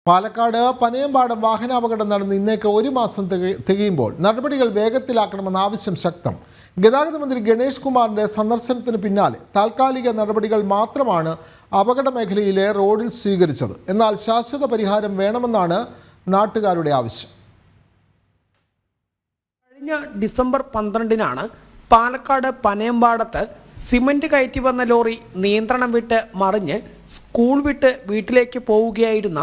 പാലക്കാട് പനയമ്പാടം വാഹനാപകടം നടന്ന് ഇന്നേക്ക് ഒരു മാസം തികയുമ്പോൾ നടപടികൾ വേഗത്തിലാക്കണമെന്ന ആവശ്യം ശക്തം. ഗതാഗത മന്ത്രി ഗണേഷ് കുമാറിന്റെ സന്ദർശനത്തിന് പിന്നാലെ താൽക്കാലിക നടപടികൾ മാത്രമാണ് അപകട മേഖലയിലെ റോഡിൽ സ്വീകരിച്ചത്. എന്നാൽ ശാശ്വത പരിഹാരം വേണമെന്നാണ് നാട്ടുകാരുടെ ആവശ്യം. കഴിഞ്ഞ ഡിസംബർ 12-നാണ് പാലക്കാട് പനയമ്പാടത്ത് സിമന്റ് കയറ്റി വന്ന ലോറി നിയന്ത്രണം വിട്ട് മറിഞ്ഞ് സ്കൂൾ വിട്ട് വീട്ടിലേക്ക് പോവുകയായിരുന്ന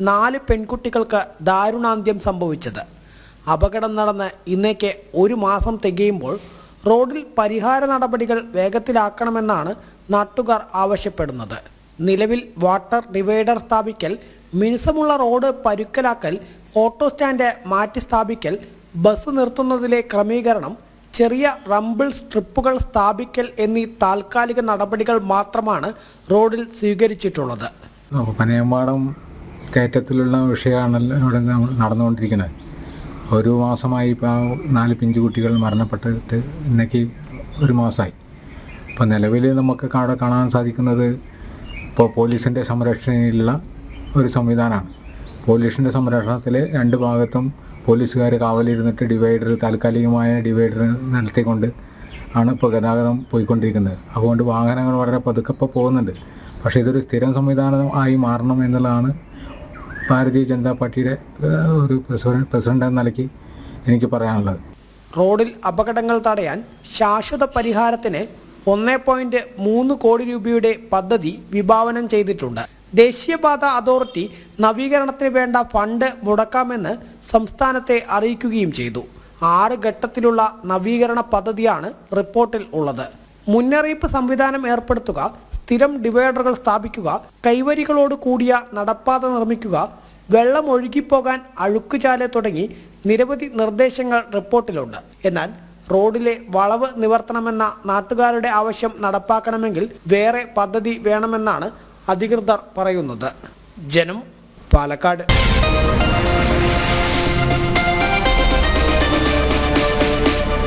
4 പെൺകുട്ടികൾക്ക് ദാരുണാന്ത്യം സംഭവിച്ചത്. അപകടം നടന്ന് ഇന്നേക്ക് ഒരു മാസം തികയുമ്പോൾ റോഡിൽ പരിഹാര നടപടികൾ വേഗത്തിലാക്കണമെന്നാണ് നാട്ടുകാർ ആവശ്യപ്പെടുന്നത്. നിലവിൽ വാട്ടർ ഡിവൈഡർ സ്ഥാപിക്കൽ, മിനുസമുള്ള റോഡ് പരുക്കലാക്കൽ, ഓട്ടോ സ്റ്റാൻഡ് മാറ്റി സ്ഥാപിക്കൽ, ബസ് നിർത്തുന്നതിലെ ക്രമീകരണം, ചെറിയ റംബിൾ സ്ട്രിപ്പുകൾ സ്ഥാപിക്കൽ എന്നീ താൽക്കാലിക നടപടികൾ മാത്രമാണ് റോഡിൽ സ്വീകരിച്ചിട്ടുള്ളത്. പനയമ്പാടം കയറ്റത്തിലുള്ള വിഷയമാണല്ലോ ഇവിടെ നടന്നുകൊണ്ടിരിക്കുന്നത്. ഒരു മാസമായി ഇപ്പോൾ 4 പിഞ്ചു കുട്ടികൾ മരണപ്പെട്ടിട്ട് ഇന്നേക്ക് ഒരു മാസമായി. ഇപ്പോൾ നിലവിൽ നമുക്ക് അവിടെ കാണാൻ സാധിക്കുന്നത് ഇപ്പോൾ പോലീസിൻ്റെ സംരക്ഷണയിലുള്ള ഒരു സംവിധാനമാണ്. പോലീസിൻ്റെ സംരക്ഷണത്തിൽ 2 ഭാഗത്തും പോലീസുകാർ കാവലിരുന്നിട്ട് താൽക്കാലികമായ ഡിവൈഡർ നിർത്തിക്കൊണ്ട് ആണ് ഇപ്പോൾ ഗതാഗതം പോയിക്കൊണ്ടിരിക്കുന്നത്. അതുകൊണ്ട് വാഹനങ്ങൾ വളരെ പതുക്കെ പോകുന്നുണ്ട്. പക്ഷേ ഇതൊരു സ്ഥിരം സംവിധാനം ആയി മാറണം എന്നുള്ളതാണ് ഭാരതീയ ജനതാ പാർട്ടിയുടെ ഒരു പ്രസിഡന്റ് എന്ന നിലയ്ക്ക് എനിക്ക് പറയാനുള്ളത്. റോഡിൽ അപകടങ്ങൾ തടയാൻ ശാശ്വത പരിഹാരത്തിന് 1.3 കോടി രൂപയുടെ പദ്ധതി വിഭാവനം ചെയ്തിട്ടുണ്ട്. ദേശീയപാത അതോറിറ്റി നവീകരണത്തിന് വേണ്ട ഫണ്ട് മുടക്കാമെന്ന് സംസ്ഥാനത്തെ അറിയിക്കുകയും ചെയ്തു. 6 ഘട്ടത്തിലുള്ള നവീകരണ പദ്ധതിയാണ് റിപ്പോർട്ടിൽ ഉള്ളത്. മുന്നറിയിപ്പ് സംവിധാനം ഏർപ്പെടുത്തുക, സ്ഥിരം ഡിവൈഡറുകൾ സ്ഥാപിക്കുക, കൈവരികളോട് കൂടിയ നടപ്പാത നിർമ്മിക്കുക, വെള്ളം ഒഴുകിപ്പോകാൻ അഴുക്കുചാല് തുടങ്ങി നിരവധി നിർദ്ദേശങ്ങൾ റിപ്പോർട്ടിലുണ്ട്. എന്നാൽ റോഡിലെ വളവ് നിവർത്തണമെന്ന നാട്ടുകാരുടെ ആവശ്യം നടപ്പാക്കണമെങ്കിൽ വേറെ പദ്ധതി വേണമെന്നാണ് അധികൃതർ പറയുന്നത്. ജനം, പാലക്കാട്.